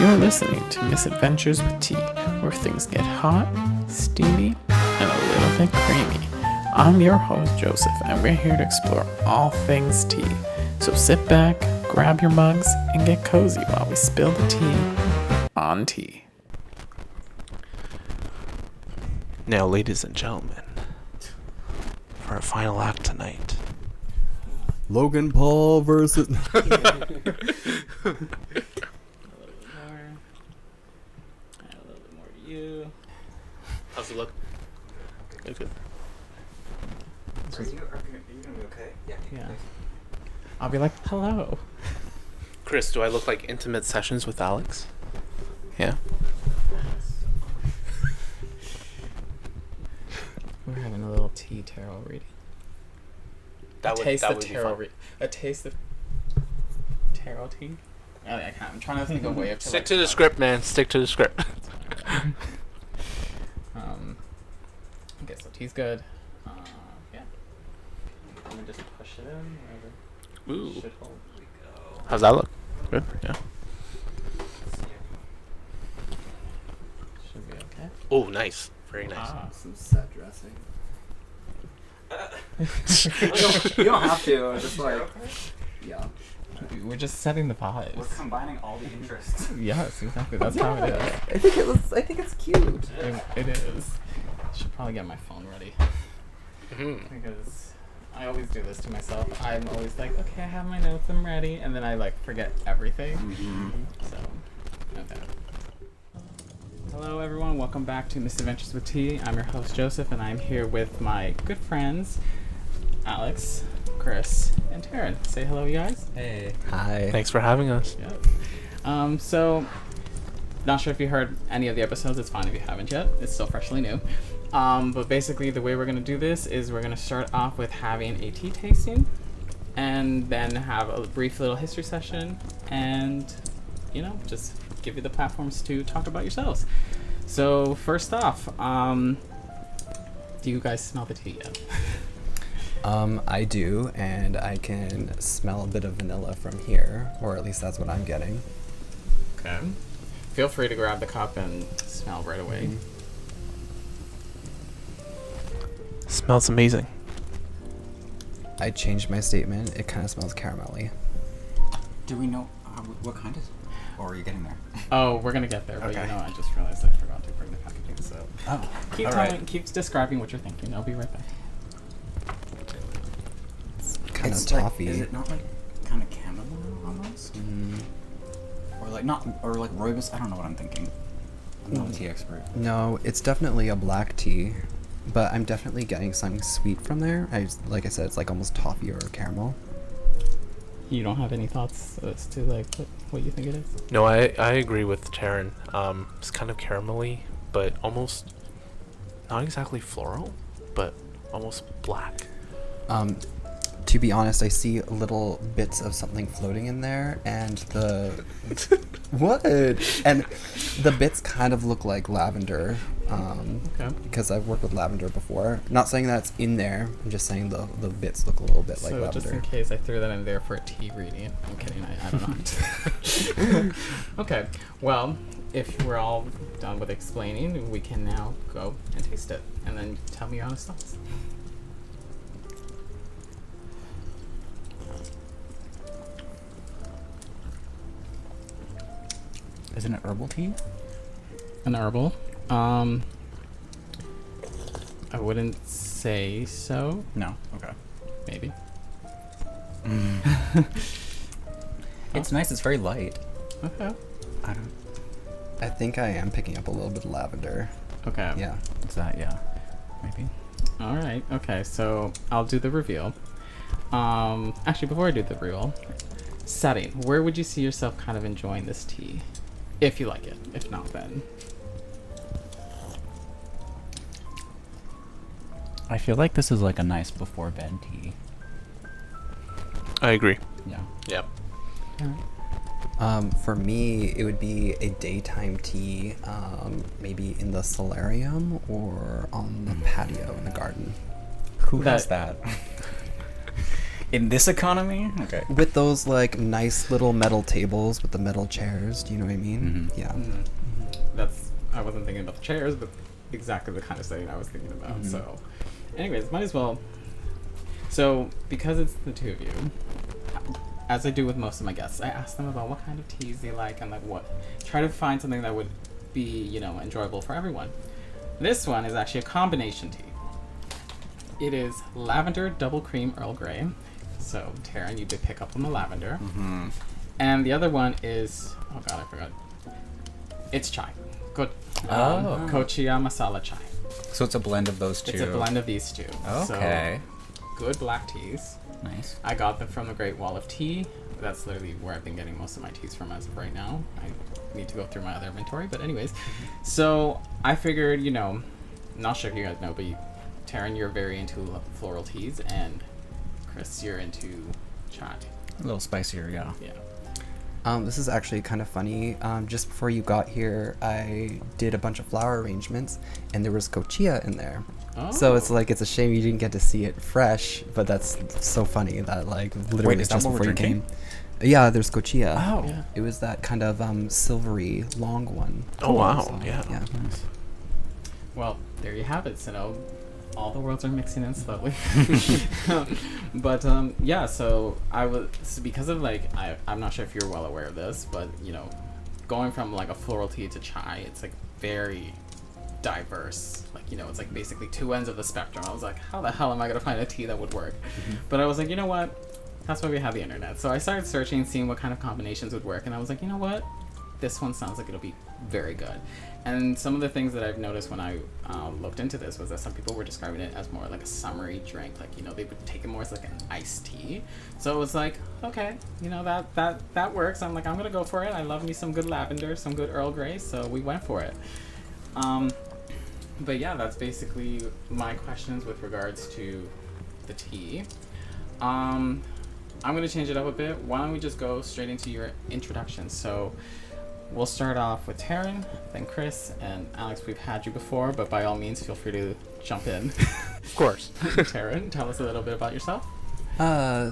You're listening to Misadventures with Tea, where things get hot, steamy, and a little bit creamy. I'm your host, Joseph, and we're here to explore all things tea. So sit back, grab your mugs, and get cozy while we spill the tea on tea. Now, ladies and gentlemen, for our final act tonight, Logan Paul versus... You. how's it look? Good. Are you gonna be okay? Yeah. I'll be like, hello. Chris, do I look like Intimate Sessions with Alex? Yeah. We're having a little tea tarot reading. That would be fun. A taste of tarot tea. I can't. I'm trying to think of a way of. Stick to the script, man. Stick to the script. Okay, so tea's good. Yeah. Let me just push it in wherever. Ooh. Should hold. We go. How's that look? Good. Yeah. Should be okay. Oh, nice. Very nice. Some set dressing. You don't have to. Just like, yeah. We're just setting the vibes. We're combining all the interests. Yes, exactly. That's how it is. I think it's cute. It is. Should probably get my phone ready because I always do this to myself. I'm always like, okay, I have my notes, I'm ready, and then I like forget everything. So, okay. Hello, everyone. Welcome back to Misadventures with Tea. I'm your host Joseph, and I'm here with my good friends Alex, Chris, and Taryn. Say hello, you guys. Hey. Hi. Thanks for having us. Yep. So, not sure if you heard any of the episodes. It's fine if you haven't yet. It's still freshly new. But basically, the way we're going to do this is we're going to start off with having a tea tasting, and then have a brief little history session, and, you know, just give you the platforms to talk about yourselves. So, first off, do you guys smell the tea yet? I do, and I can smell a bit of vanilla from here, or at least that's what I'm getting. Okay. Feel free to grab the cup and smell right away. Smells amazing. I changed my statement. It kind of smells caramelly. Do we know what kind is it? Or are you getting there? Oh, we're gonna get there, but Okay. you know, I just realized I forgot to bring the packaging, so keep all telling, right. keep describing what you're thinking. I'll be right back. Kind of It's toffee. Like, is it not like kind of chamomile almost? Or like not, or like rooibos? I don't know what I'm thinking. I'm not a tea expert. No, it's definitely a black tea, but I'm definitely getting something sweet from there. Like I said, it's like almost toffee or caramel. You don't have any thoughts as to like what you think it is? No, I agree with Taryn. It's kind of caramelly, but almost not exactly floral, but almost black. To be honest, I see little bits of something floating in there, and what? And the bits kind of look like lavender. Okay. Because I've worked with lavender before. Not saying that's in there. I'm just saying the bits look a little bit like So lavender. just in case I threw that in there for a tea reading. I'm kidding. I don't know. Okay. Well, if we're all done with explaining, we can now go and taste it, and then tell me your honest thoughts. Isn't it herbal tea? An herbal. I wouldn't say so. No. Okay. Maybe. It's nice. It's very light. Okay. I think I am picking up a little bit of lavender. Okay. Yeah. It's that, yeah. Maybe. All right. Okay. So I'll do the reveal. Actually, before I do the reveal, setting. Where would you see yourself kind of enjoying this tea, if you like it? If not, then. I feel like this is like a nice before bed tea. I agree. Yeah. Yep. For me, it would be a daytime tea, maybe in the solarium or on the patio in the garden. Who That- has that? In this economy? Okay. With those like nice little metal tables with the metal chairs. Do you know what I mean? Mhm. Yeah. That's, I wasn't thinking about the chairs, but exactly the kind of setting I was thinking about. Mhm. So, anyways, might as well. So, because it's the two of you, as I do with most of my guests, I ask them about what kind of teas they like and like what. Try to find something that would be, you know, enjoyable for everyone. This one is actually a combination tea. It is lavender double cream Earl Grey. So, Taryn, you did pick up on the lavender. Mm-hmm. And the other one is, oh god, I forgot. It's chai. Good. Oh. Kochia masala chai. So it's a blend of those two. It's a blend of these two. Okay. So, good black teas. Nice. I got them from the Great Wall of Tea. That's literally where I've been getting most of my teas from as of right now. I need to go through my other inventory, but anyways. So I figured, you know, not sure if you guys know, but Taryn, you're very into floral teas, and Chris, you're into chai. A little spicier, yeah. Yeah. This is actually kind of funny. Just before you got here, I did a bunch of flower arrangements, and there was kochia in there. Oh. So it's like, it's a shame you didn't get to see it fresh, but that's so funny that like literally Wait, is that just what we're before you drinking? came. Yeah, there's kochia. Oh. Yeah. It was that kind of silvery long one. Oh, wow. So, Yeah. Nice. Well, there you have it. So now all the worlds are mixing in slowly. But yeah, so I was, so because of like, I'm not sure if you're well aware of this, but you know, going from like a floral tea to chai, it's like very diverse. Like, you know, it's like basically two ends of the spectrum. I was like, how the hell am I gonna find a tea that would work? But I was like, you know what? That's why we have the internet. So I started searching, seeing what kind of combinations would work, and I was like, you know what? This one sounds like it'll be very good. And some of the things that I've noticed when I looked into this was that some people were describing it as more like a summery drink. Like, you know, they would take it more as like an iced tea. So it was like, okay, you know, that works. I'm like, I'm gonna go for it. I love me some good lavender, some good Earl Grey, so we went for it. But yeah, that's basically my questions with regards to the tea. I'm gonna change it up a bit. Why don't we just go straight into your introduction? So we'll start off with Taryn, then Chris, and Alex, we've had you before, but by all means, feel free to jump in. Of course. Taryn, tell us a little bit about yourself. I'm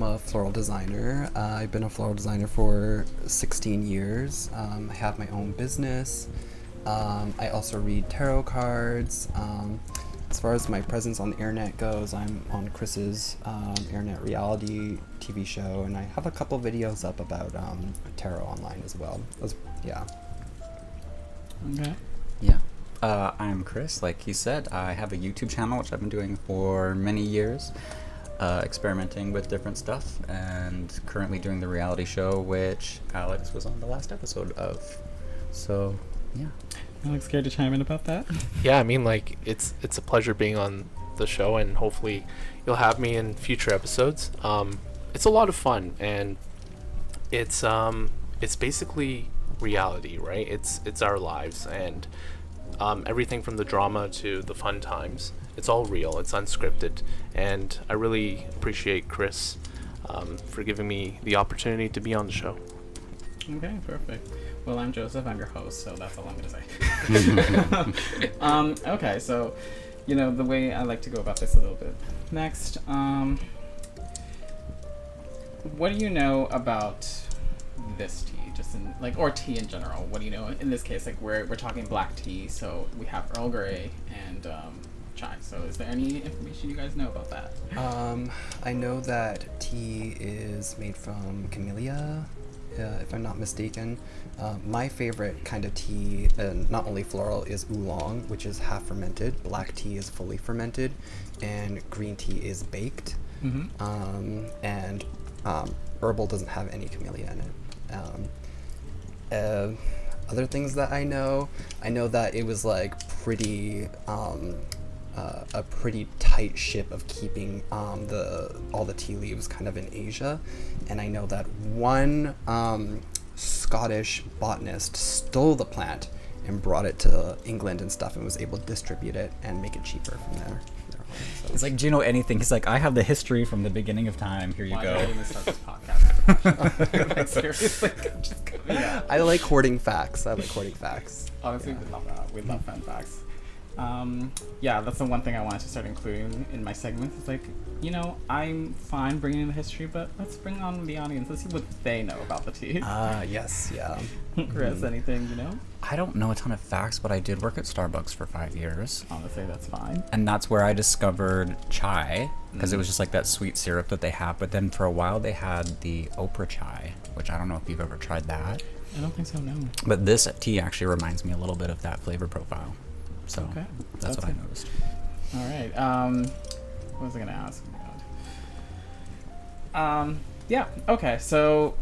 a floral designer. I've been a floral designer for 16 years. I have my own business. I also read tarot cards. As far as my presence on the internet goes, I'm on Chris's internet reality TV show, and I have a couple videos up about tarot online as well. Yeah. Okay. Yeah. I'm Chris. Like he said, I have a YouTube channel, which I've been doing for many years, experimenting with different stuff, and currently doing the reality show, which Alex was on the last episode of. So, yeah. Alex, care to chime in about that? Yeah, I mean, like, it's a pleasure being on the show, and hopefully you'll have me in future episodes. It's a lot of fun, and it's basically reality, right? It's our lives, and everything from the drama to the fun times. It's all real. It's unscripted, and I really appreciate Chris for giving me the opportunity to be on the show. Okay, perfect. Well, I'm Joseph. I'm your host, so that's all I'm going to say. Okay, so, you know, the way I like to go about this a little bit. Next, what do you know about this tea? Just in, like, or tea in general. What do you know? In this case, like, we're talking black tea, so we have Earl Grey and chai. So is there any information you guys know about that? I know that tea is made from camellia, if I'm not mistaken. My favorite kind of tea, not only floral, is oolong, which is half fermented. Black tea is fully fermented, and green tea is baked. And herbal doesn't have any camellia in it. Other things that I know that it was like pretty a pretty tight ship of keeping all the tea leaves kind of in Asia, and I know that one Scottish botanist stole the plant and brought it to England and stuff, and was able to distribute it and make it cheaper from there. So He's like, do you know anything? He's like, I have the history from the beginning of time. Here you Why go. did I even start this podcast? Like, seriously? Just, yeah. I like hoarding facts. Honestly, we love that. We love fun facts. Yeah, that's the one thing I wanted to start including in my segments. It's like, I'm fine bringing in the history, but let's bring on the audience. Let's see what they know about the tea. Yes, yeah. Chris, anything, I don't know a ton of facts, but I did work at Starbucks for 5 years. Honestly, that's fine. And that's where I discovered chai, because it was just like that sweet syrup that they have. But then for a while they had the Oprah chai, which I don't know if you've ever tried that. I don't think so, no. But this tea actually reminds me a little bit of that flavor profile. So Okay. that's what I noticed. All right. What was I going to ask? Yeah, okay, so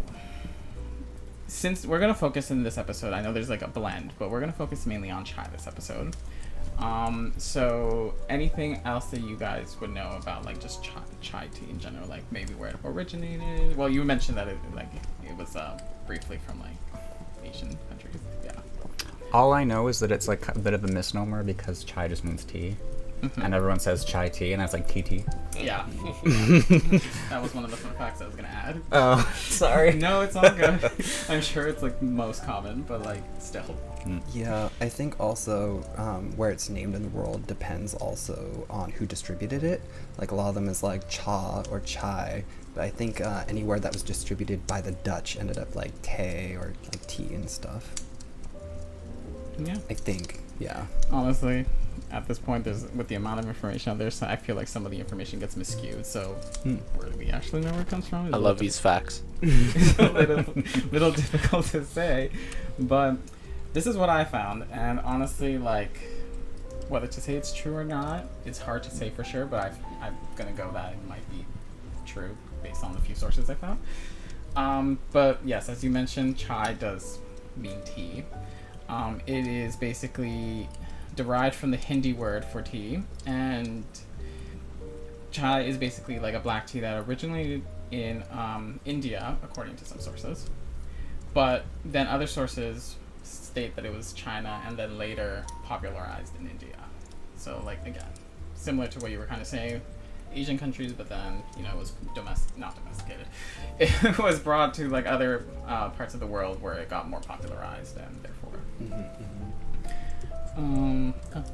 since we're going to focus in this episode, I know there's like a blend, but we're going to focus mainly on chai this episode. So anything else that you guys would know about like just chai tea in general, like maybe where it originated? Well, you mentioned that it was briefly from like Asian countries. Yeah. All I know is that it's like a bit of a misnomer because chai just means tea. And everyone says chai tea, and that's like TT. Yeah. That was one of the fun facts I was going to add. Oh, sorry. No, it's all good. I'm sure it's like most common, but like still. Yeah, I think also where it's named in the world depends also on who distributed it. Like a lot of them is like cha or chai, but I think anywhere that was distributed by the Dutch ended up like te or like tea and stuff. Yeah. I think, yeah. Honestly, at this point, with the amount of information out there, so I feel like some of the information gets miscued. So, where do we actually know where it comes from? I love these facts. It's a little difficult to say, but this is what I found, and honestly, like, whether to say it's true or not, it's hard to say for sure. But I'm gonna go that it might be true based on the few sources I found. But yes, as you mentioned, chai does mean tea. It is basically derived from the Hindi word for tea, and chai is basically like a black tea that originated in India, according to some sources, but then other sources state that it was China and then later popularized in India. So like, again, similar to what you were kind of saying, Asian countries, but then it was not domesticated. It was brought to like other parts of the world where it got more popularized, and therefore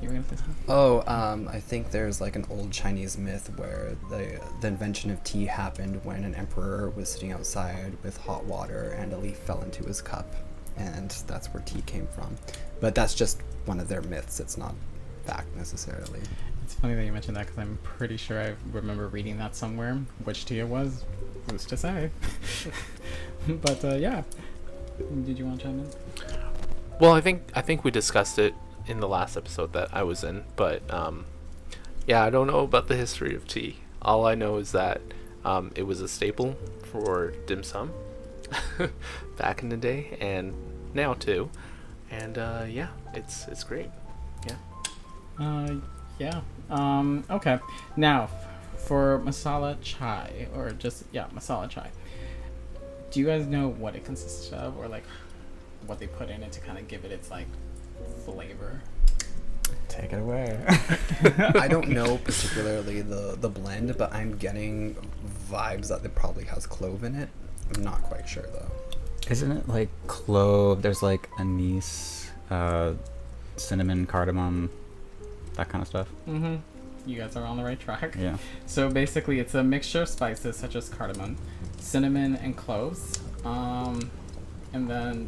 you were gonna say something? I think there's like an old Chinese myth where the invention of tea happened when an emperor was sitting outside with hot water and a leaf fell into his cup, and that's where tea came from. But that's just one of their myths. It's not fact necessarily. It's funny that you mentioned that because I'm pretty sure I remember reading that somewhere. Which tea it was, who's to say? But yeah, did you want to chime in? Well, I think we discussed it in the last episode that I was in, but yeah, I don't know about the history of tea. All I know is that it was a staple for dim sum back in the day, and now too. And yeah, it's great. Yeah. Yeah. Okay. Now, for masala chai, or just masala chai. Do you guys know what it consists of, or like what they put in it to kind of give it its like flavor? Take it away. I don't know particularly the blend, but I'm getting vibes that it probably has clove in it. I'm not quite sure though. Isn't it like clove? There's like anise, cinnamon, cardamom, that kind of stuff. Mm-hmm. You guys are on the right track. Yeah. So basically, it's a mixture of spices such as cardamom, cinnamon, and cloves. And then,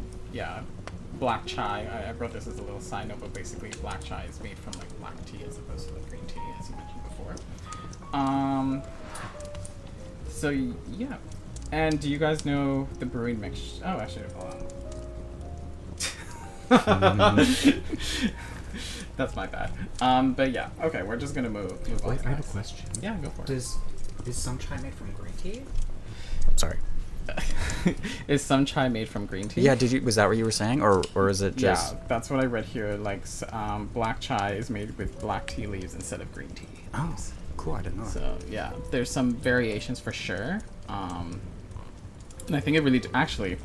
black chai. I wrote this as a little side note, but basically black chai is made from like black tea as opposed to like green tea, as you mentioned before. So yeah. And do you guys know the brewing mix? Oh, actually, hold on. That's my bad. But yeah, okay, we're just gonna move on. Wait, I have a question. Yeah, go for it. Is some chai made from green tea? Sorry. Is some chai made from green tea? Yeah, was that what you were saying, or is it just? Yeah, that's what I read here. Like, black chai is made with black tea leaves instead of green tea. Oh, cool! I didn't know. So yeah, there's some variations for sure. And I think it really actually.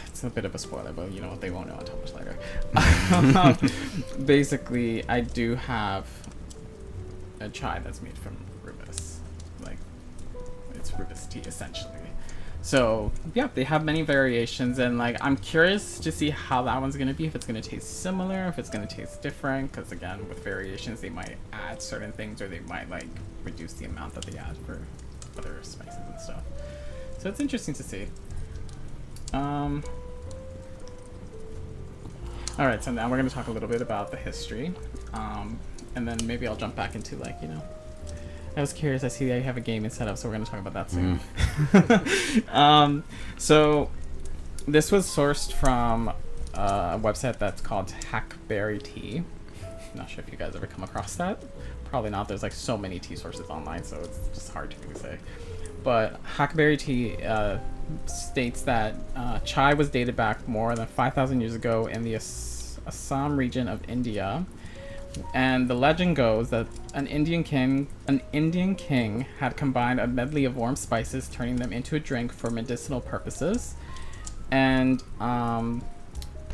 It's a bit of a spoiler, but you know what? They won't know until much later. Basically, I do have a chai that's made from rooibos. Like, it's rooibos tea, essentially. So yeah, they have many variations, and like I'm curious to see how that one's gonna be. If it's gonna taste similar, if it's gonna taste different. Because again, with variations, they might add certain things, or they might like reduce the amount that they add for other spices and stuff. So it's interesting to see. All right, so now we're gonna talk a little bit about the history, and then maybe I'll jump back into like I was curious. I see that you have a gaming setup, so we're going to talk about that soon. So this was sourced from a website that's called Hackberry Tea. Not sure if you guys ever come across that. Probably not. There's like so many tea sources online, so it's just hard to really say. But Hackberry Tea states that chai was dated back more than 5,000 years ago in the Assam region of India. And the legend goes that an Indian king had combined a medley of warm spices, turning them into a drink for medicinal purposes. And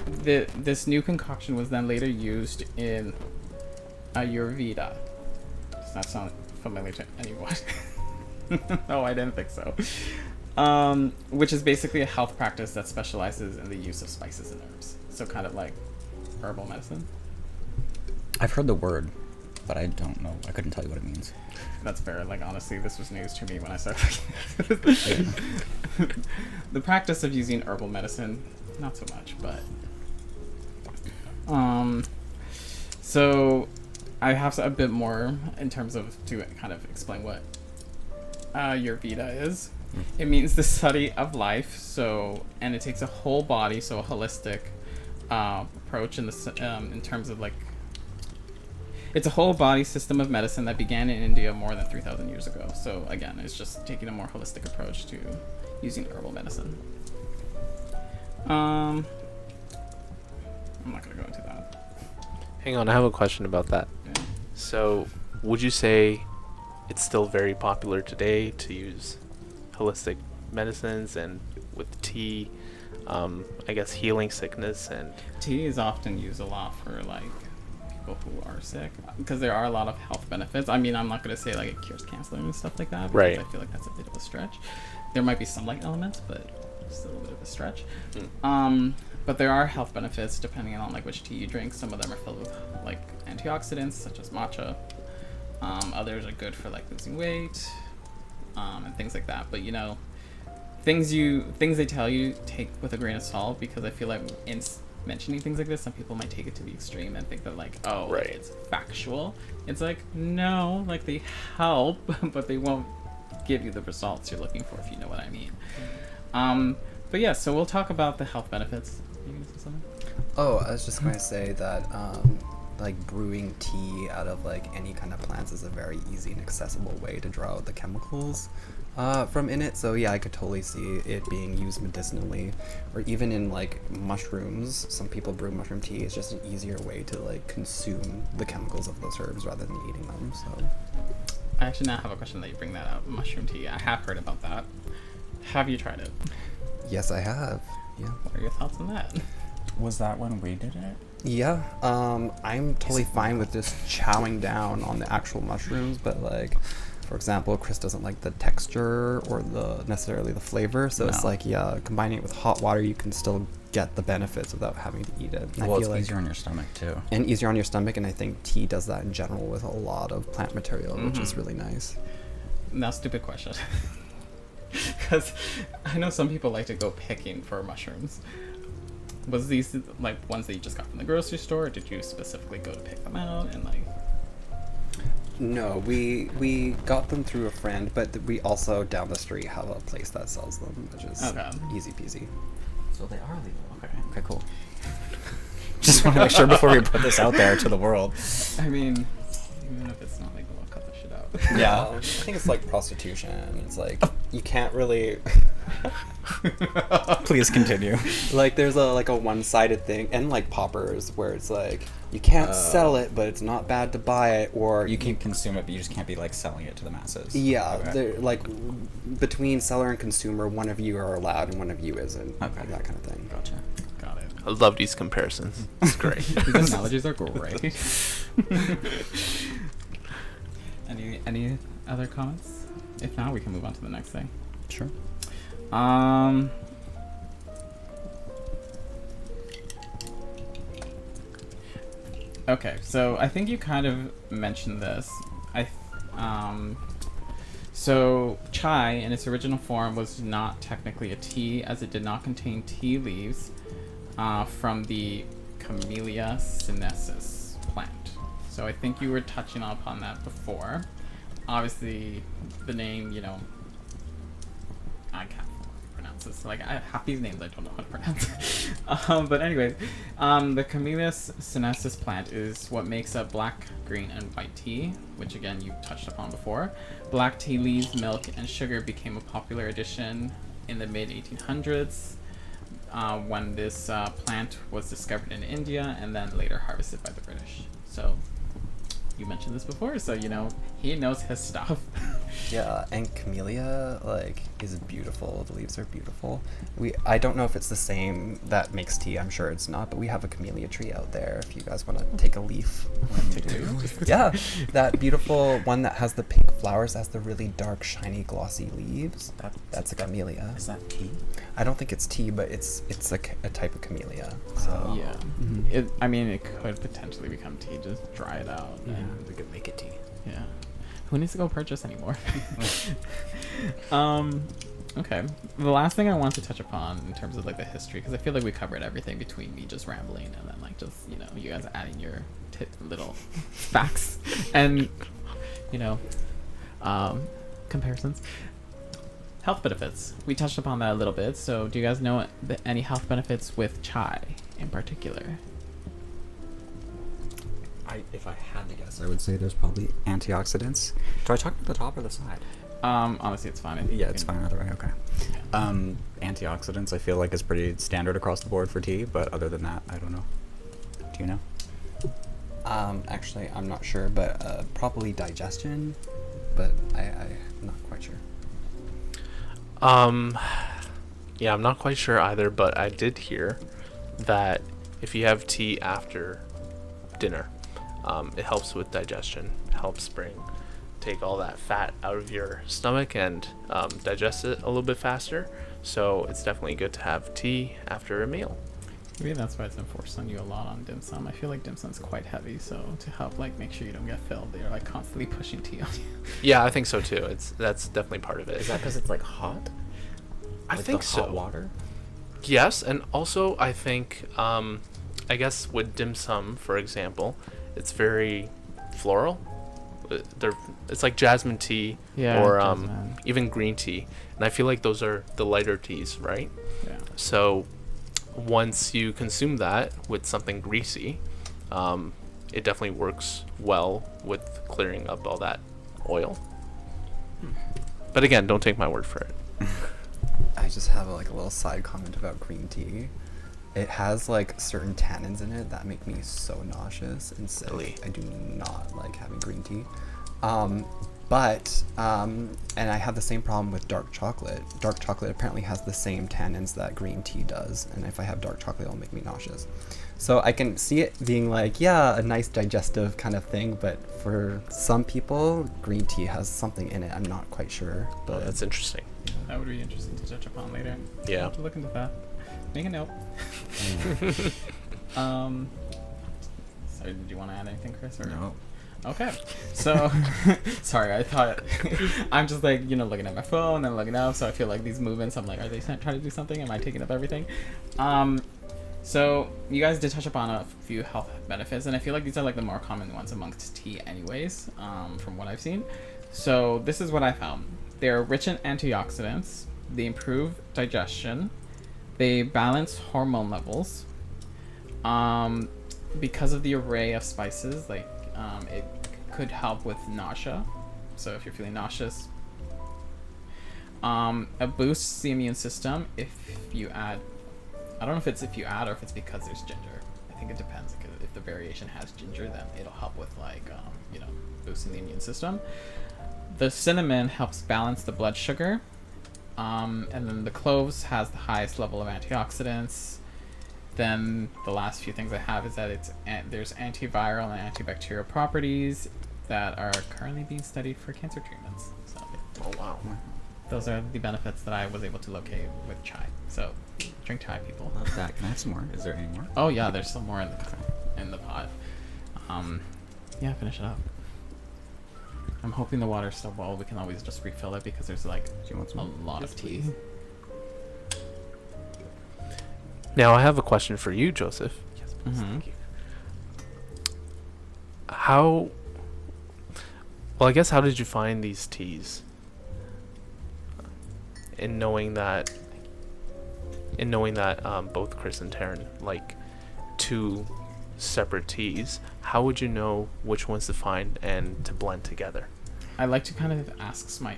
this new concoction was then later used in Ayurveda. Does that sound familiar to anyone? No, I didn't think so. Which is basically a health practice that specializes in the use of spices and herbs. So kind of like herbal medicine. I've heard the word, but I don't know. I couldn't tell you what it means. That's fair. Like, honestly, this was news to me when I started looking at it. The practice of using herbal medicine, not so much, but... So, I have a bit more in terms of to kind of explain what Ayurveda is. It means the study of life, and it takes a whole body, so a holistic approach in terms of, like, it's a whole body system of medicine that began in India more than 3,000 years ago. So again, it's just taking a more holistic approach to using herbal medicine. I'm not going to go into that. Hang on, I have a question about that. Yeah. So, would you say it's still very popular today to use holistic medicines and with tea, I guess healing sickness and... Tea is often used a lot for like who are sick, because there are a lot of health benefits. I mean, I'm not going to say like it cures cancer and stuff like that, because right. I feel like that's a bit of a stretch. There might be some light elements, but still a bit of a stretch. But there are health benefits depending on like which tea you drink. Some of them are filled with like antioxidants such as matcha. Others are good for like losing weight and things like that. But things they tell you, take with a grain of salt, because I feel like in mentioning things like this, some people might take it to the extreme and think that like, oh, right. It's factual. It's like, no, like they help, but they won't give you the results you're looking for, if you know what I mean. But yeah, so we'll talk about the health benefits. You gonna say something? Oh, I was just going to say that like brewing tea out of like any kind of plants is a very easy and accessible way to draw out the chemicals from in it. So yeah, I could totally see it being used medicinally, or even in like mushrooms. Some people brew mushroom tea. It's just an easier way to like consume the chemicals of those herbs rather than eating them. So I actually now have a question that you bring that up. Mushroom tea. I have heard about that. Have you tried it? yes, I have. Yeah. What are your thoughts on that? Was that when we did it? Yeah, I'm totally fine with just chowing down on the actual mushrooms, but like, for example, Chris doesn't like the texture or necessarily the flavor, so it's like, yeah, combining it with hot water, you can still get the benefits without having to eat it. Well, it's easier on your stomach too. And easier on your stomach, and I think tea does that in general with a lot of plant material, which is really nice. Now, stupid question. Because I know some people like to go picking for mushrooms. Was these like ones that you just got from the grocery store, or did you specifically go to pick them out and like? No, we got them through a friend, but we also down the street have a place that sells them, which is easy peasy. So they are legal. Okay, cool. Just want to make sure before we put this out there to the world. I mean, even if it's not legal, I'll cut the shit out. Yeah, I think it's like prostitution. It's like you can't really. Please continue. Like there's a one-sided thing, and like poppers where it's like you can't sell it, but it's not bad to buy it, or You can consume it, but you just can't be like selling it to the masses. yeah, Okay. they're like between seller and consumer, one of you are allowed and one of you isn't. Okay. Like that kind of thing. Gotcha. Got it. I love these comparisons. It's great. These analogies are great. Any other comments? If not, we can move on to the next thing. Sure. Okay, so I think you kind of mentioned this. So chai in its original form was not technically a tea, as it did not contain tea leaves from the Camellia sinensis plant. So I think you were touching upon that before. Obviously, the name, you know, I can't pronounce this. Like, half these names I don't know how to pronounce. But anyways, the Camellia sinensis plant is what makes up black, green, and white tea, which again you touched upon before. Black tea leaves, milk, and sugar became a popular addition in the mid-1800s when this plant was discovered in India and then later harvested by the British. So you mentioned this before, so you know he knows his stuff. Yeah, and camellia like is beautiful. The leaves are beautiful. I don't know if it's the same that makes tea. I'm sure it's not, but we have a camellia tree out there. If you guys want to take a leaf, yeah, that beautiful one that has the pink flowers, has the really dark, shiny, glossy leaves. That's a camellia. Is that tea? I don't think it's tea, but it's a type of camellia. So Yeah, I mean, it could potentially become tea. Just dry it out. Yeah, and- we could make it tea. Yeah. Who needs to go purchase anymore? Okay. The last thing I want to touch upon in terms of like the history, because I feel like we covered everything between me just rambling and then like just, you know, you guys adding your little facts and, you know, comparisons. Health benefits. We touched upon that a little bit. So do you guys know any health benefits with chai in particular? If I had to guess, I would say there's probably antioxidants. Do I talk at the top or the side? Honestly, it's fine. Yeah, it's fine either way. Okay. Antioxidants, I feel like is pretty standard across the board for tea, but other than that, I don't know. Do you know? actually, I'm not sure, but probably digestion. But I'm not quite sure. Yeah, I'm not quite sure either, but I did hear that if you have tea after dinner, it helps with digestion, helps take all that fat out of your stomach and digest it a little bit faster. So it's definitely good to have tea after a meal. Maybe that's why it's enforced on you a lot on dim sum. I feel like dim sum's quite heavy, so to help like make sure you don't get filled, they're like constantly pushing tea on you. Yeah, I think so too. That's definitely part of it. Is that because it's like hot? I Like think the so. hot water? Yes, and also I think I guess with dim sum, for example, it's very floral. It's like jasmine tea or jasmine. even green tea, and I feel like those are the lighter teas, right? Yeah. So once you consume that with something greasy, it definitely works well with clearing up all that oil. But again, don't take my word for it. I just have like a little side comment about green tea. It has like certain tannins in it that make me so nauseous and sick. Really? I do not like having green tea. And I have the same problem with dark chocolate. Dark chocolate apparently has the same tannins that green tea does, and if I have dark chocolate, it'll make me nauseous. So I can see it being like, yeah, a nice digestive kind of thing, but for some people, green tea has something in it. I'm not quite sure, Oh, but that's interesting. That would be interesting to touch upon later. Yeah. I'll have to look into that. Make a note. Sorry, did you want to add anything, Chris? Or? No. Okay. So, sorry, I thought, I'm just like, you know, looking at my phone and looking up, so I feel like these movements, I'm like, are they trying to do something? Am I taking up everything? So, you guys did touch upon a few health benefits, and I feel like these are like the more common ones amongst tea anyways, from what I've seen. So, this is what I found. They're rich in antioxidants, they improve digestion, they balance hormone levels, because of the array of spices, like, it could help with nausea. So if you're feeling nauseous, it boosts the immune system if you add. I don't know if it's if you add or if it's because there's ginger. I think it depends. Because if the variation has ginger, then it'll help with like you know, boosting the immune system. The cinnamon helps balance the blood sugar, and then the cloves has the highest level of antioxidants. Then the last few things I have is that there's antiviral and antibacterial properties that are currently being studied for cancer treatments. So, Oh wow. those are the benefits that I was able to locate with chai. So drink chai, people. Love that. Can I have some more? Is there any more? Oh yeah, there's some more in the pot. Yeah, finish it up. I'm hoping the water's still boiled. We can always just refill it because there's like Do you want some? a lot Yes, of tea. please. Now I have a question for you, Joseph. Yes, please. Thank you. How? Well, I guess how did you find these teas? In knowing that both Chris and Taryn like two separate teas, how would you know which ones to find and to blend together? I like to kind of ask my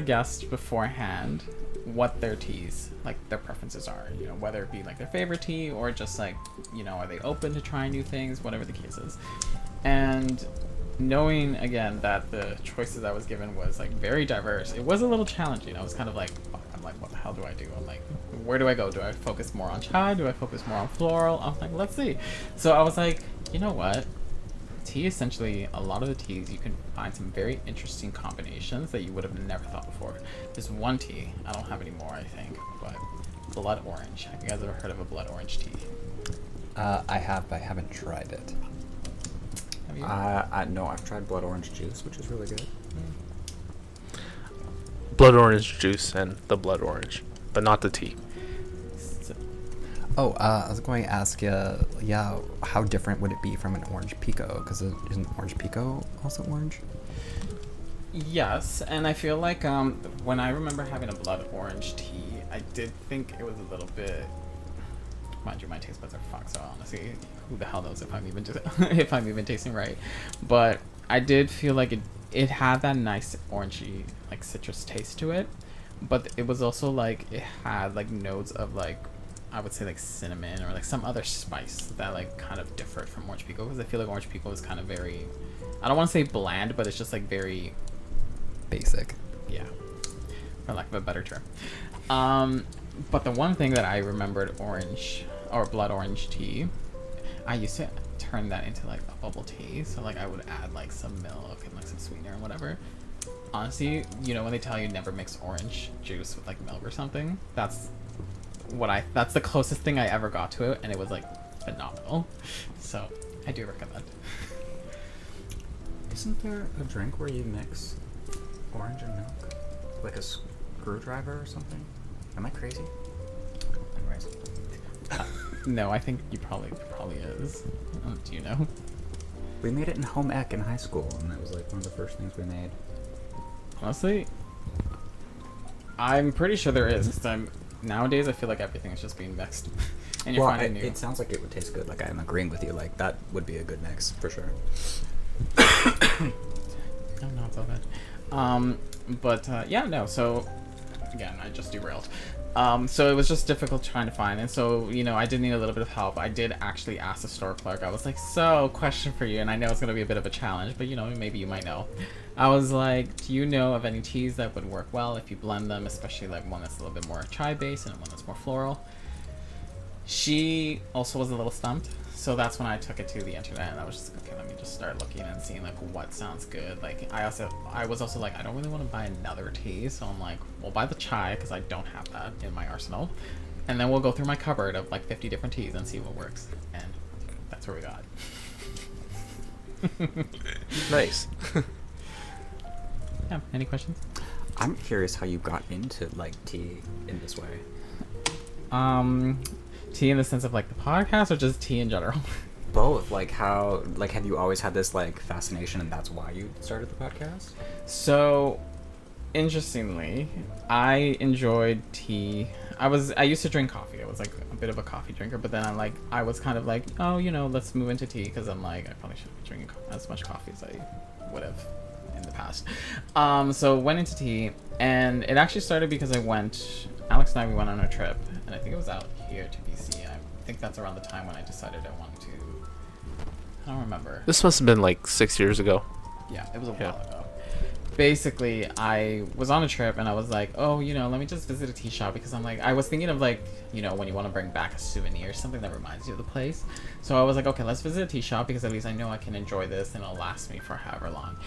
guests beforehand what their teas, like their preferences are, you know, whether it be like their favorite tea or just like, you know, are they open to trying new things, whatever the case is. And knowing again that the choices I was given was like very diverse, it was a little challenging. I was kind of like, fuck, I'm like, what the hell do I do? I'm like, where do I go? Do I focus more on chai? Do I focus more on floral? I'm like, let's see. So I was like, you know what? Tea, essentially, a lot of the teas, you can find some very interesting combinations that you would have never thought before. There's one tea, I don't have any more, I think, but blood orange. Have you guys ever heard of a blood orange tea? I have, but I haven't tried it. Have you? No, I've tried blood orange juice, which is really good. Blood orange juice and the blood orange, but not the tea. So, Oh, I was going to ask you, yeah, how different would it be from an orange pico? Because isn't orange pico also orange? yes, and I feel like when I remember having a blood orange tea, I did think it was a little bit. Mind you, my taste buds are fucked, so honestly, who the hell knows if I'm even if I'm even tasting right. But I did feel like it had that nice orangey, like citrus taste to it, but it was also like it had like notes of like, I would say like cinnamon or like some other spice that like kind of differed from orange pico, because I feel like orange pico is kind of very, I don't want to say bland, but it's just like very Basic. yeah, for lack of a better term. But the one thing that I remembered orange or blood orange tea, I used to turn that into like a bubble tea. So like I would add like some milk and like some sweetener and whatever. Honestly, you know when they tell you never mix orange juice with like milk or something, that's the closest thing I ever got to it, and it was like phenomenal. So I do recommend. Isn't there a drink where you mix orange and milk? Like a screwdriver or something? Am I crazy? Anyways. No, I think you probably is. Do you know? We made it in home ec in high school, and that was like one of the first things we made. Honestly, I'm pretty sure there is, because nowadays I feel like everything is just being mixed, and you're finding new. It sounds like it would taste good. Like I'm agreeing with you. Like that would be a good mix for sure. Oh no, it's all good. Yeah, no. So again, I just derailed. So it was just difficult trying to find, and so you know I did need a little bit of help. I did actually ask the store clerk. I was like, "So, question for you," and I know it's gonna be a bit of a challenge, but you know maybe you might know. I was like, "Do you know of any teas that would work well if you blend them, especially like one that's a little bit more chai based and one that's more floral?" She also was a little stumped, so that's when I took it to the internet, and I was just like, okay, let me just start looking and seeing like what sounds good. Like I was also like, I don't really want to buy another tea, so I'm like, we'll buy the chai because I don't have that in my arsenal, and then we'll go through my cupboard of like 50 different teas and see what works, and that's where we got. Nice. Yeah. Any questions? I'm curious how you got into like tea in this way. Tea in the sense of like the podcast, or just tea in general? Both. Like how? Like have you always had this like fascination, and that's why you started the podcast? So, interestingly, I enjoyed tea. I used to drink coffee. I was like a bit of a coffee drinker, but then I was kind of like, oh, you know, let's move into tea, because I'm like, I probably shouldn't be drinking as much coffee as I would have in the past. So went into tea, and it actually started because Alex and I, we went on a trip, and I think it was out here to BC. I think that's around the time when I decided I wanted to. I don't remember. This must have been like 6 years ago. Yeah, it was a while ago. Basically, I was on a trip, and I was like, oh, you know, let me just visit a tea shop, because I'm like, I was thinking of like, you know, when you want to bring back a souvenir, something that reminds you of the place. So I was like, okay, let's visit a tea shop, because at least I know I can enjoy this, and it'll last me for however long.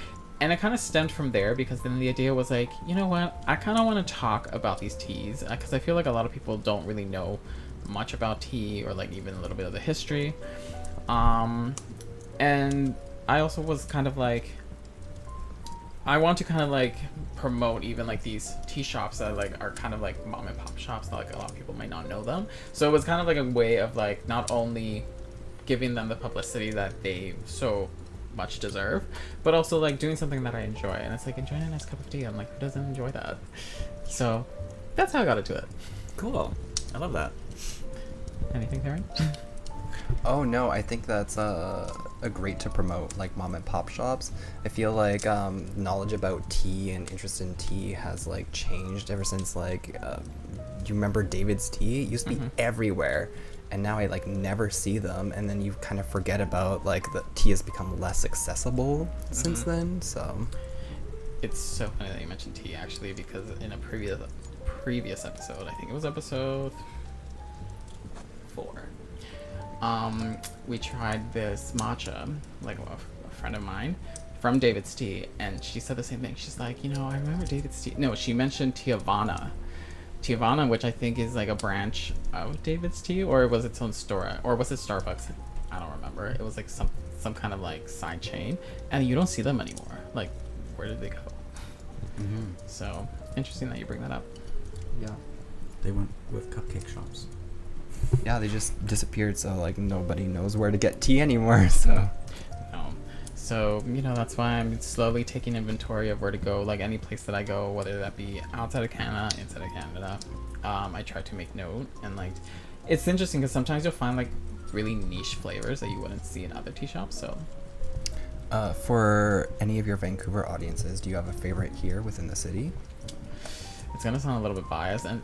And it kind of stemmed from there, because then the idea was like, you know what, I kind of want to talk about these teas, because I feel like a lot of people don't really know much about tea, or like even a little bit of the history. And I also was kind of like, I want to kind of like promote even like these tea shops that like are kind of like mom and pop shops that like a lot of people might not know them. So it was kind of like a way of like not only giving them the publicity that they so much deserve, but also like doing something that I enjoy. And it's like enjoying a nice cup of tea. I'm like, who doesn't enjoy that? So that's how I got into it. Cool. I love that. Anything, Taryn? Oh no, I think that's a great to promote, like mom and pop shops. I feel like knowledge about tea and interest in tea has like changed ever since like you remember David's Tea? It used to be everywhere, and now I like never see them, and then you kind of forget about like the tea has become less accessible since then. So It's so funny that you mentioned tea, actually, because in a previous episode, I think it was episode 4, we tried this matcha, like a friend of mine from David's Tea, and she said the same thing. She's like, you know, I remember David's Tea. No, she mentioned Tiavana, which I think is like a branch of David's Tea, or was it its own store, or was it Starbucks? I don't remember. It was like some kind of like side chain, and you don't see them anymore. Like, where did they go? So interesting that you bring that up. Yeah. They went with cupcake shops. yeah, they just disappeared, so like nobody knows where to get tea anymore. So So, you know, that's why I'm slowly taking inventory of where to go, like any place that I go, whether that be outside of Canada, inside of Canada. I try to make note, and like, it's interesting because sometimes you'll find like really niche flavors that you wouldn't see in other tea shops. So for any of your Vancouver audiences, do you have a favorite here within the city? it's gonna sound a little bit biased, and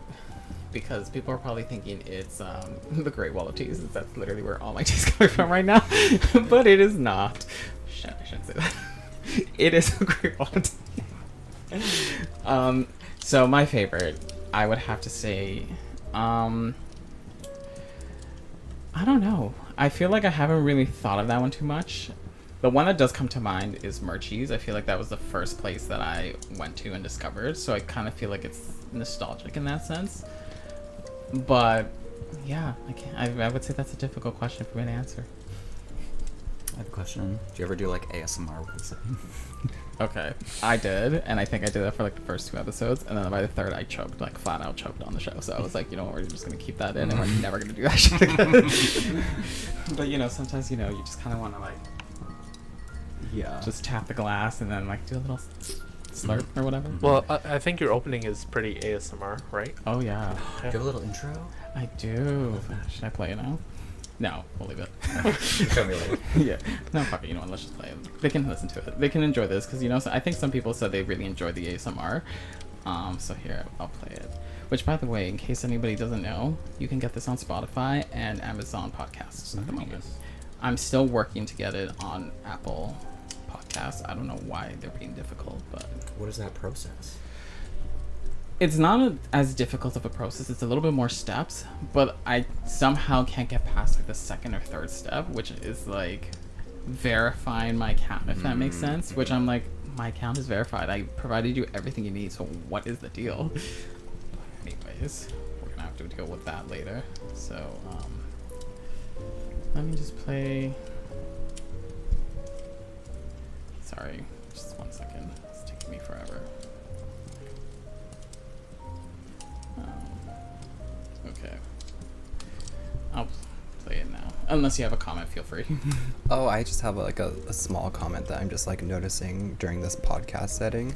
because people are probably thinking it's the Great Wall of Teas. That's literally where all my tea's coming from right now, but it is not. Shit, I shouldn't say that. It is a Great Wall of Tea. So my favorite, I would have to say, I don't know. I feel like I haven't really thought of that one too much. The one that does come to mind is Murchie's. I feel like that was the first place that I went to and discovered, so I kind of feel like it's nostalgic in that sense. But yeah, I would say that's a difficult question for me to answer. I have a question. Do you ever do like ASMR with sipping? Okay, I did, and I think I did that for like the first 2 episodes, and then by the 3rd I choked, like flat out choked on the show. So I was like, you know what, we're just gonna keep that in, and we're never gonna do that shit again. But you know, sometimes you know you just kind of want to like, Yeah. just tap the glass and then like do a little slurp or whatever. Well, I think your opening is pretty ASMR, right? Oh yeah, Do you have a little intro? I do. Should I play it now? No, we'll leave it. Tell me later. Yeah. No, fuck it. You know what? Let's just play it. They can listen to it. They can enjoy this because, you know, I think some people said they really enjoyed the ASMR. So here, I'll play it. Which, by the way, in case anybody doesn't know, you can get this on Spotify and Amazon Podcasts at the moment. I'm still working to get it on Apple Podcasts. I don't know why they're being difficult, but What is that process? it's not as difficult of a process. It's a little bit more steps, but I somehow can't get past like the 2nd or 3rd step, which is like verifying my account, if that makes sense. Which I'm like, my account is verified. I provided you everything you need, so what is the deal? Anyways, we're gonna have to deal with that later. So let me just play. Sorry, just 1 second. It's taking me forever. Okay. I'll play it now. Unless you have a comment, feel free. Oh, I just have like a small comment that I'm just like noticing during this podcast setting.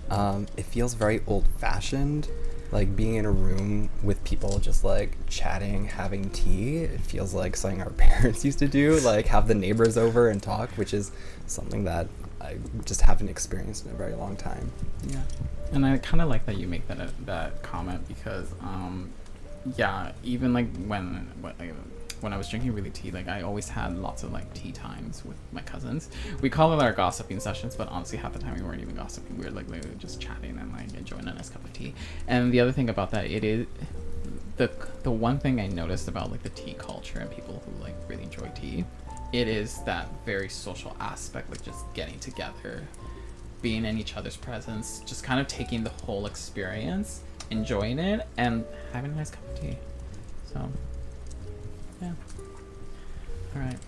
It feels very old-fashioned, like being in a room with people just like chatting, having tea. It feels like something our parents used to do, like have the neighbors over and talk, which is something that I just haven't experienced in a very long time. Yeah. And I kind of like that you make that comment because, yeah, even like when I was drinking really tea, like I always had lots of like tea times with my cousins. We call it our gossiping sessions, but honestly half the time we weren't even gossiping. We were like literally just chatting and like enjoying a nice cup of tea. And the other thing about that, it is the one thing I noticed about like the tea culture and people who like really enjoy tea, it is that very social aspect, like just getting together being in each other's presence, just kind of taking the whole experience, enjoying it, and having a nice cup of tea. So, yeah. All right.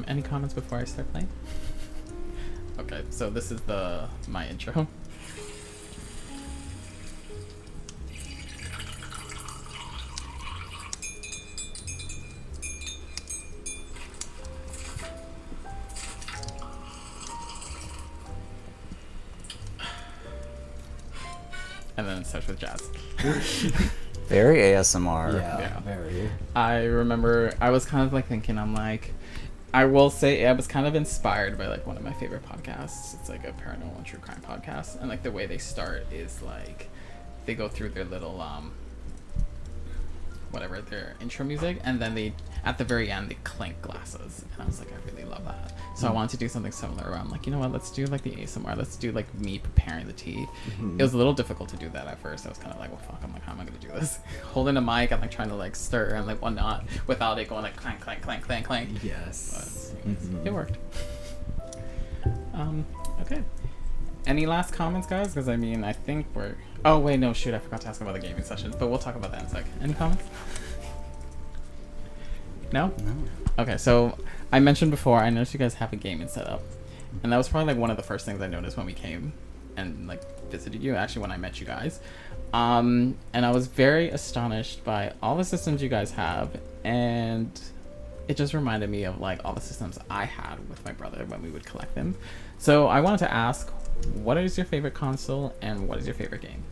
Any comments before I start playing? Okay, so this is my intro. And then it starts with jazz. Very ASMR. Yeah, very. I remember I was kind of like thinking, I'm like, I will say I was kind of inspired by like one of my favorite podcasts. It's like a paranormal and true crime podcast, and like the way they start is like they go through their little whatever, their intro music, and then they at the very end they clink glasses, and I was like, I really love that. So I wanted to do something similar where I'm like, you know what, let's do like the ASMR, let's do like me preparing the tea. It was a little difficult to do that at first. I was kind of like, well fuck, I'm like, how am I gonna do this? Holding a mic and like trying to like stir and like whatnot without it going like clank clank clank clank clank. Yes. But it worked. Okay, any last comments, guys? Because I mean, I think we're, oh wait, no, shoot, I forgot to ask about the gaming session, but we'll talk about that in a sec. Any comments? No? No. Okay, so I mentioned before, I noticed you guys have a gaming setup, and that was probably like one of the first things I noticed when we came and like visited you, actually when I met you guys. And I was very astonished by all the systems you guys have, and it just reminded me of like all the systems I had with my brother when we would collect them. So I wanted to ask, what is your favorite console and what is your favorite game?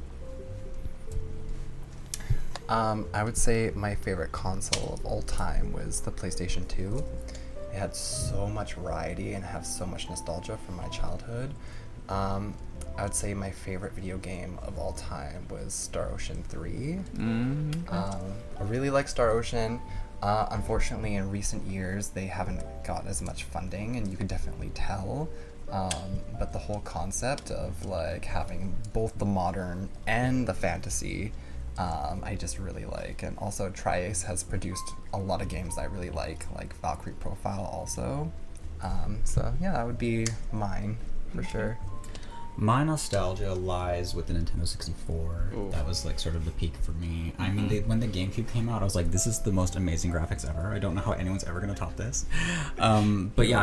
I would say my favorite console of all time was the PlayStation 2. It had so much variety and have so much nostalgia from my childhood. I would say my favorite video game of all time was Star Ocean 3. I really like Star Ocean. Unfortunately, in recent years, they haven't got as much funding, and you can definitely tell. But the whole concept of like having both the modern and the fantasy, I just really like. And also Tri-Ace has produced a lot of games that I really like Valkyrie Profile also. So yeah, that would be mine for sure. My nostalgia lies with the Nintendo 64. Ooh. That was like sort of the peak for me. I mean, when the GameCube came out, I was like, this is the most amazing graphics ever. I don't know how anyone's ever going to top this. But yeah,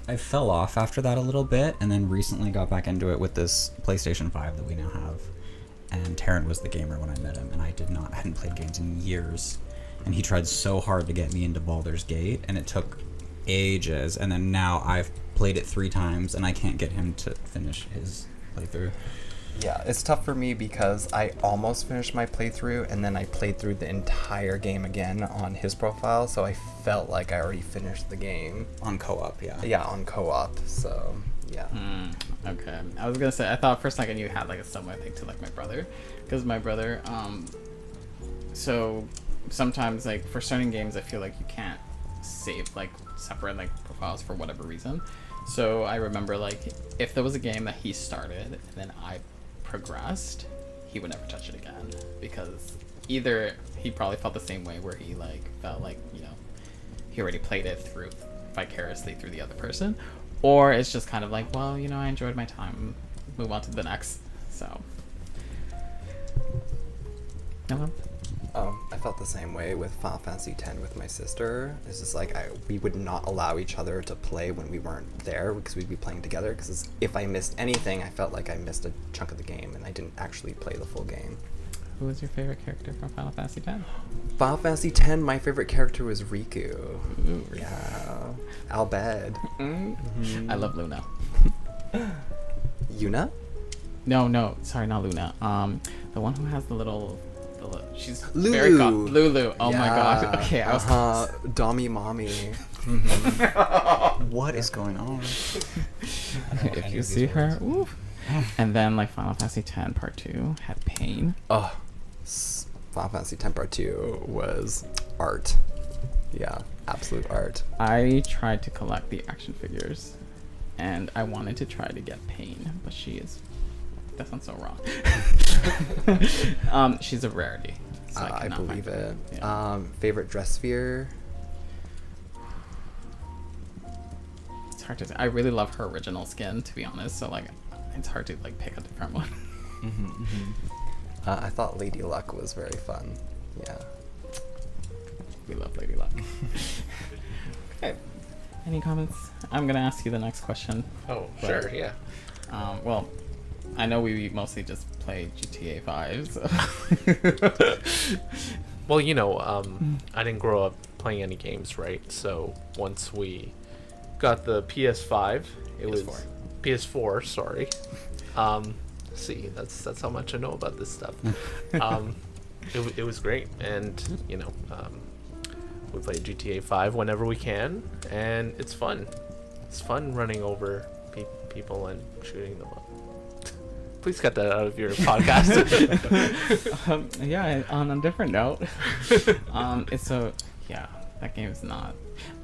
I fell off after that a little bit, and then recently got back into it with this PlayStation 5 that we now have. And Taryn was the gamer when I met him, and I hadn't played games in years. And he tried so hard to get me into Baldur's Gate, and it took ages. And then now I've played it 3 times, and I can't get him to finish his playthrough. Yeah, it's tough for me because I almost finished my playthrough, and then I played through the entire game again on his profile, so I felt like I already finished the game. On co-op, yeah. Yeah, on co-op, so yeah. Okay, I was gonna say, I thought for a second you had like a similar thing to like my brother, because my brother, so sometimes like for certain games I feel like you can't save like separate like profiles for whatever reason. So I remember like if there was a game that he started and then I progressed, he would never touch it again, because either he probably felt the same way where he like felt like, you know, he already played it through vicariously through the other person, or it's just kind of like, well, you know, I enjoyed my time, move on to the next. So I felt the same way with Final Fantasy X with my sister. It's just like we would not allow each other to play when we weren't there, because we'd be playing together, because if I missed anything, I felt like I missed a chunk of the game and I didn't actually play the full game. who was your favorite character from Final Fantasy X? Final Fantasy X, my favorite character was Riku. Ooh, Yeah. Albed. I love Luna. Yuna? No, sorry, not Luna. The one who has the little she's Lulu. very Lulu. Oh my Yeah. god. Okay, I was Dommy Mommy. What is going on? if you see her, oof. And then like Final Fantasy X Part 2 had Pain. Oh, Final Fantasy X Part 2 was art. Yeah, absolute art. I tried to collect the action figures, and I wanted to try to get Pain, but she is. That sounds so wrong. She's a rarity. So I cannot believe find her. it. Yeah. Favorite dress sphere? It's hard to say. I really love her original skin, to be honest. So like, I it's hard to like pick a different one. I thought Lady Luck was very fun. Yeah. We love Lady Luck. Okay. Any comments? I'm gonna ask you the next question. Oh, But- sure, yeah. Well, I know we mostly just play GTA 5, so. Well, I didn't grow up playing any games, right? So once we got the PS5, it was PS4. Sorry. See, that's how much I know about this stuff. It was great, and we play GTA 5 whenever we can, and it's fun. It's fun running over people and shooting them up. Please cut that out of your podcast. Yeah, on a different note, that game is not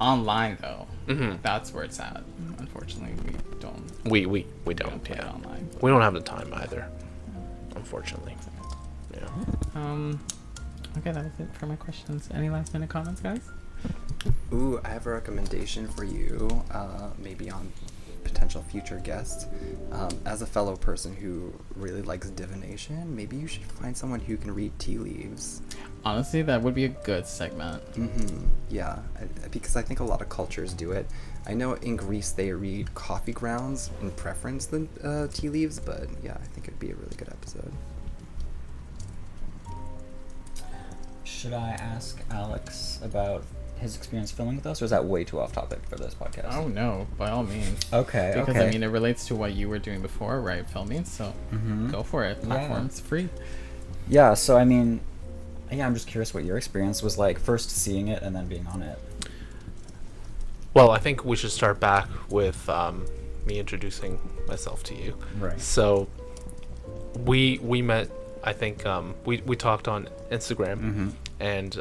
online though. Mm-hmm. That's where it's at. Unfortunately, we don't. We We don't. don't play it Yeah. online. We don't have the time either. Unfortunately. Yeah. Okay, that was it for my questions. Any last minute comments, guys? Ooh, I have a recommendation for you, maybe on potential future guests. As a fellow person who really likes divination, maybe you should find someone who can read tea leaves. Honestly, that would be a good segment. Yeah, because I think a lot of cultures do it. I know in Greece they read coffee grounds in preference than tea leaves, but yeah, I think it'd be a really good episode. Should I ask Alex about his experience filming with us, or is that way too off topic for this podcast? Oh no, by all means. Okay, Because okay. I mean, it relates to what you were doing before, right? Filming. So go for it. Platform's free. Yeah, so I mean, I'm just curious what your experience was like, first seeing it and then being on it. Well, I think we should start back with me introducing myself to you. Right. So we met. I think we talked on Instagram, and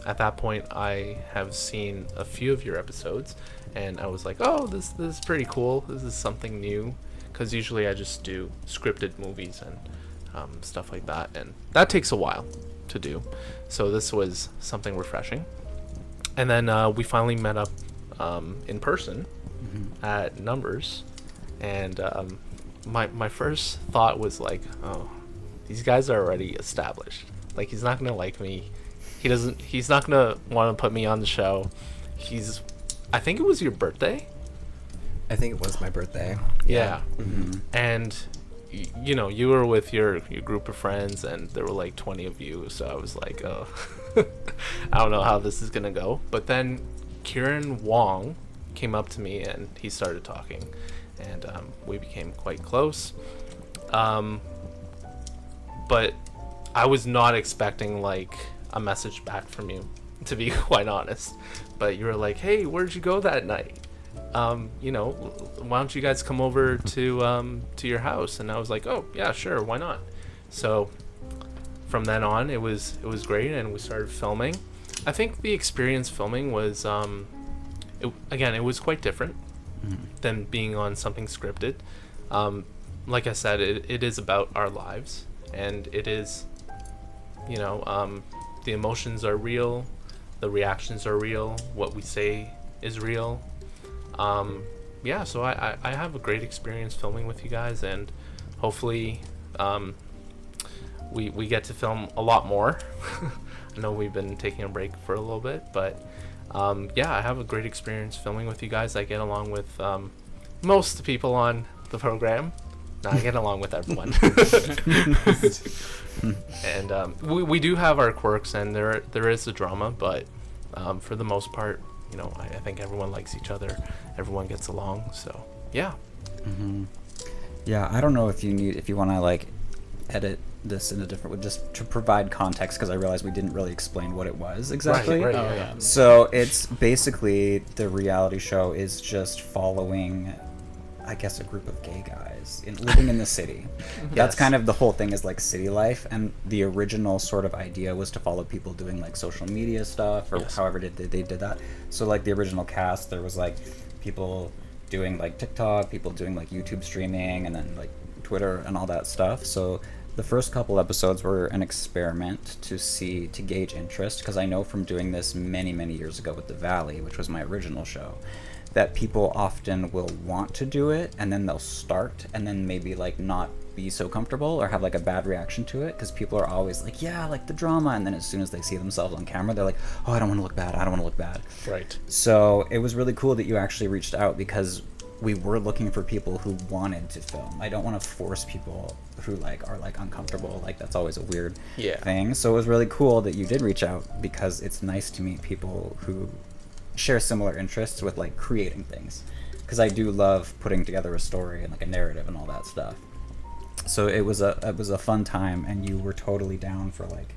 at that point I have seen a few of your episodes, and I was like, oh, this is pretty cool. This is something new, because usually I just do scripted movies and stuff like that, and that takes a while to do. So this was something refreshing, and then we finally met up in person at Numbers, and my first thought was like, oh, these guys are already established. Like, he's not gonna like me. He's not gonna want to put me on the show. I think it was your birthday. I think it was my birthday. Yeah. And you were with your group of friends, and there were like 20 of you. So I was like, oh, I don't know how this is gonna go. But then Kieran Wong came up to me and he started talking, and we became quite close. But I was not expecting like a message back from you, to be quite honest. But you were like, hey, where'd you go that night? Why don't you guys come over to your house? And I was like, oh yeah, sure, why not? So from then on, it was great, and we started filming. I think the experience filming was it was quite different than being on something scripted. Like I said, it is about our lives, and it is, the emotions are real, the reactions are real, what we say is real. So I have a great experience filming with you guys, and hopefully we get to film a lot more. I know we've been taking a break for a little bit, but I have a great experience filming with you guys. I get along with most of the people on the program. No, I get along with everyone. And we do have our quirks, and there is the drama, but for the most part, I think everyone likes each other. Everyone gets along, so yeah. Yeah, I don't know if you want to like edit this in a different way, just to provide context, because I realized we didn't really explain what it was exactly. Right, Oh yeah. yeah. So it's basically, the reality show is just following, I guess, a group of gay guys living in the city. That's Yes. kind of the whole thing, is like city life, and the original sort of idea was to follow people doing like social media stuff, or Yes. however they did that. So like the original cast, there was like people doing like TikTok, people doing like YouTube streaming, and then like Twitter and all that stuff. So the first couple episodes were an experiment to gauge interest, because I know from doing this many years ago with The Valley, which was my original show, that people often will want to do it, and then they'll start, and then maybe like not be so comfortable or have like a bad reaction to it, because people are always like, yeah, like the drama, and then as soon as they see themselves on camera, they're like, oh, I don't want to look bad, I don't want to look bad. Right. So it was really cool that you actually reached out, because we were looking for people who wanted to film. I don't want to force people who like are like uncomfortable. Like that's always a weird thing. So it was really cool that you did reach out, because it's nice to meet people who share similar interests with like creating things. Because I do love putting together a story and like a narrative and all that stuff. So it was a fun time, and you were totally down for like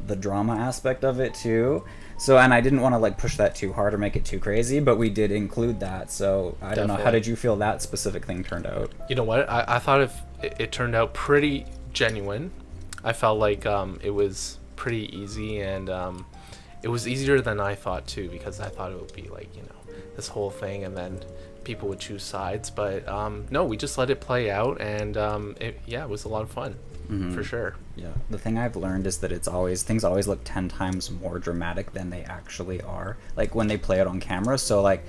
the drama aspect of it too. So, and I didn't want to like push that too hard or make it too crazy, but we did include that. So I don't know, how did you feel that specific thing turned out? You know what? I thought it turned out pretty genuine. I felt like it was pretty easy, and it was easier than I thought too, because I thought it would be like, you know, this whole thing and then people would choose sides. But no, we just let it play out, and it was a lot of fun. For sure. Yeah. The thing I've learned is that things always look 10 times more dramatic than they actually are. Like when they play it on camera. So like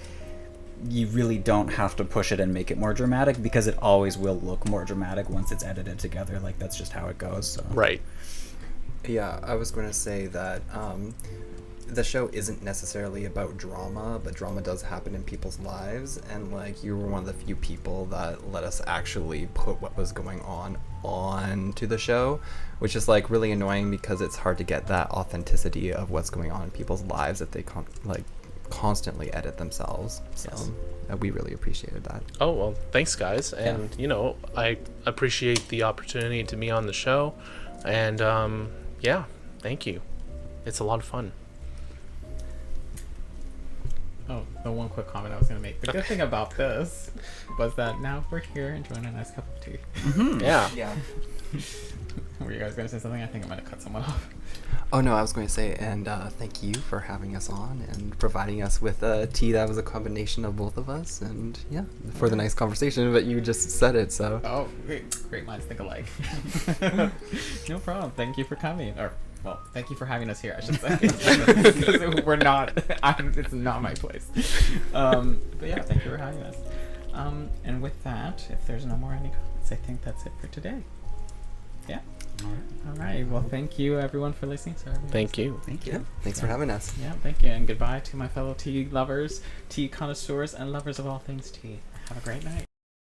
you really don't have to push it and make it more dramatic, because it always will look more dramatic once it's edited together. Like that's just how it goes. So. Right. Yeah, I was going to say that the show isn't necessarily about drama, but drama does happen in people's lives, and like you were one of the few people that let us actually put what was going on to the show, which is like really annoying, because it's hard to get that authenticity of what's going on in people's lives if they constantly edit themselves. So we really appreciated that. Oh, well, thanks guys. And you know, I appreciate the opportunity to be on the show, and thank you. It's a lot of fun. Oh, the one quick comment I was going to make. The good thing about this was that now we're here enjoying a nice cup of tea. Mm-hmm. Yeah. Yeah. Were you guys going to say something? I think I might have cut someone off. Oh, no, I was going to say, and thank you for having us on and providing us with a tea that was a combination of both of us, and for the nice conversation, but you just said it, so. Oh, great minds think alike. No problem. Thank you for coming. Well, thank you for having us here, I should say. Because we're not, it's not my place. But yeah, thank you for having us. And with that, if there's no more any comments, I think that's it for today. Yeah? All right. Well, thank you, everyone, for listening. Thank you. Thank you. Yeah, thanks for having us. Yeah, thank you. And goodbye to my fellow tea lovers, tea connoisseurs, and lovers of all things tea. Have a great night.